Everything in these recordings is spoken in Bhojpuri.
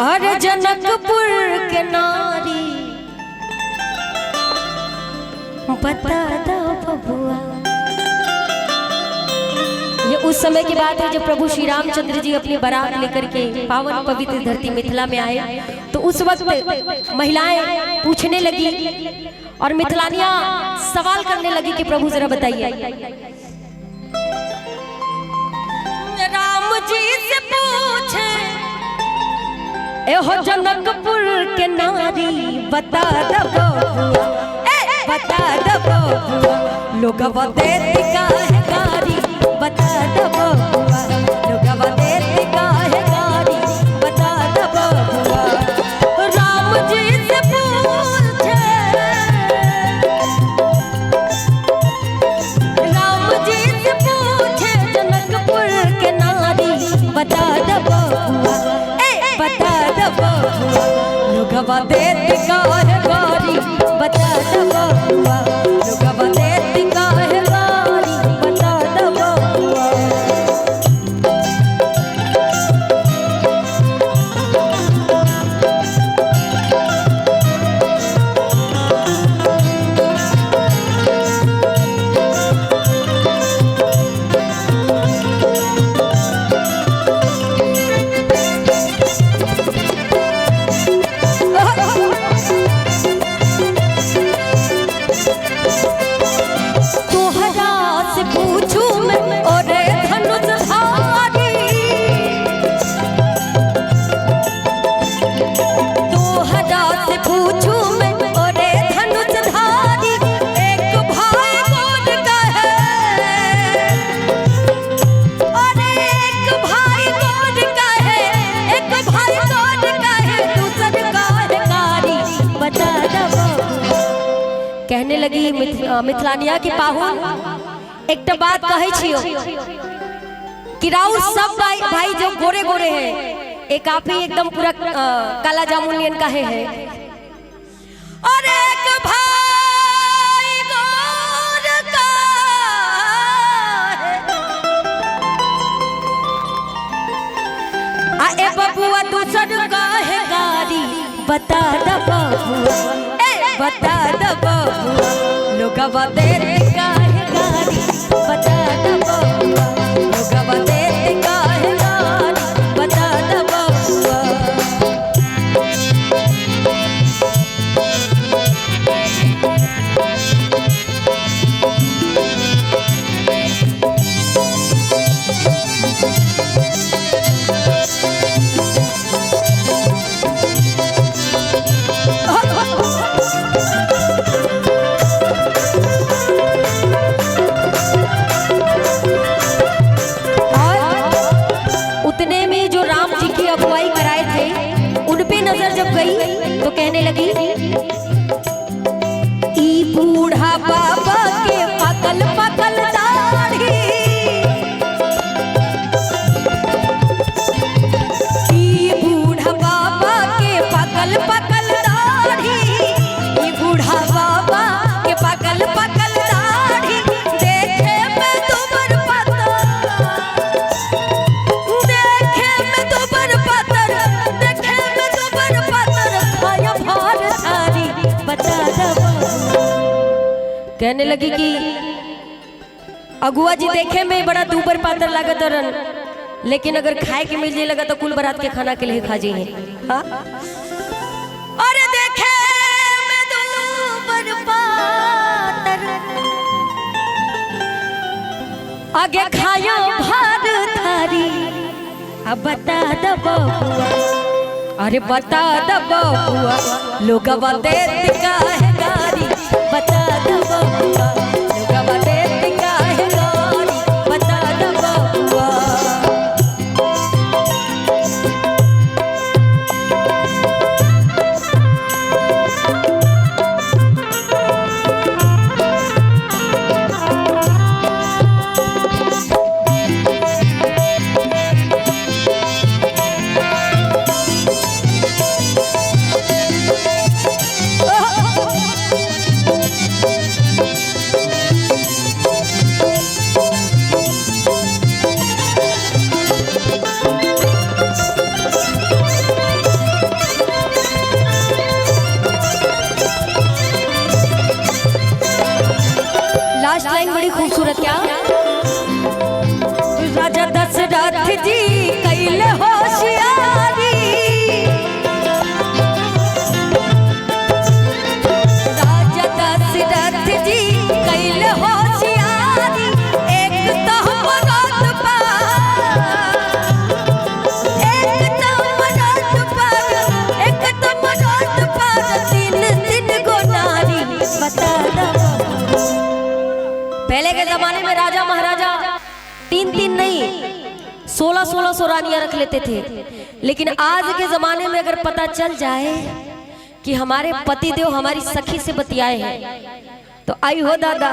और जनकपुर के नारी बता दो बबुआ। ये उस समय की बात है जब प्रभु श्री रामचंद्र जी अपनी बारात लेकर के पावन पवित्र धरती मिथिला में आए। तो उस वक्त महिलाएं पूछने लगी और मिथिलानियां सवाल करने लगी कि प्रभु जरा बताइए। राम जी से पूछे एहो जनकपुर के नारी बता दो बबुआ, बता दो बबुआ लोगवा देती काहे गारी, बता दो बबुआ लोगवा देती काहे गारी, बता दो बबुआ। राम जी से पूछे, राम जी से पूछे जनकपुर के नारी बता दो बबुआ, बता दो बबुआ लोगवा देती काहे गारी, बता दो बबुआ लोगवा देती काहे गारी, बता दो बबुआ। कहने लगी मिथिलानिया की पाहुन एक तो बात कहे छियो कि राउर सब भाई जो गोरे गोरे हैं एक आप ही एकदम पूरा काला जामुनियन का है और एक भाई गोर का है ए बबुआ दूसर का है गारी, बता दो बबुआ, बता दो बबुआ लोगवा देती काहे गारी, बता दो बबुआ लोगवा देती काहे गारी, बता दो बबुआ। उतने में जो राम जी की अगुवाई कराए थे उन पे नजर जब गई तो कहने लगी ई बूढ़ा बाबा के पकल पकल दाढ़ी, ई बूढ़ा बाबा के पकल पकल दाढ़ी, ई बूढ़ा बाबा के पकल पकल दाढ़ी देखे में दुबर पता, देखे में दुबर पतर, देखे में दुबर पतर खाया भार सारी, बता दो बबुआ। कहने लगी कि अगुआ जी देखे में बड़ा दुबर पातर लागत रन, लेकिन अगर खाए के मिल जाए लगा तो कुल बारात के खाना के लिए खा जी है। अरे देखे में दुबर पातर आगे खाया भार थारी, अब बता दो बबुआ, अरे बता दो बबुआ लोगवा देती काहे गारी, बता दो बबुआ लोगवा देती काहे गारी, बता दो बबुआ। 1600 रानियां रख लेते थे। लेकिन आज के जमाने में अगर पता चल जाए कि हमारे पतिदेव हमारी सखी से बतियाए हैं तो आई हो दादा,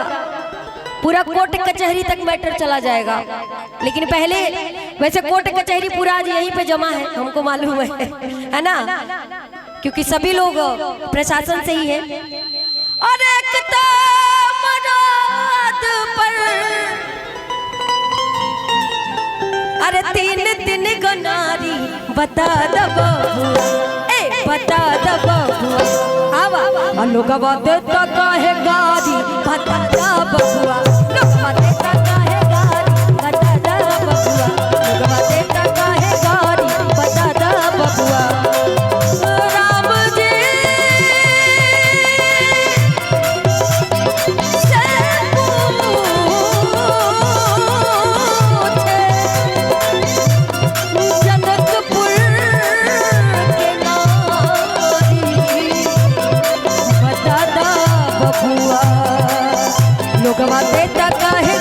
पूरा कोर्ट कचहरी तक मैटर चला जाएगा। लेकिन पहले वैसे कोर्ट कचहरी पूरा आज यहीं पे जमा है, हमको मालूम है ना, क्योंकि सभी लोग प्रशासन से ही है। और एक तो मराद पर अरे 3 गनारी बता द बबुआ, बता द बबुआ, आवा लोगवा देता काहे गारी बता द बबुआ, लोगवा देता काहे गारी बता द बबुआ, लोगवा देता काहे गारी बता द बबुआ। राम जी से जनकपुर के नारी बता द बबुआ, लोगवा देता काहे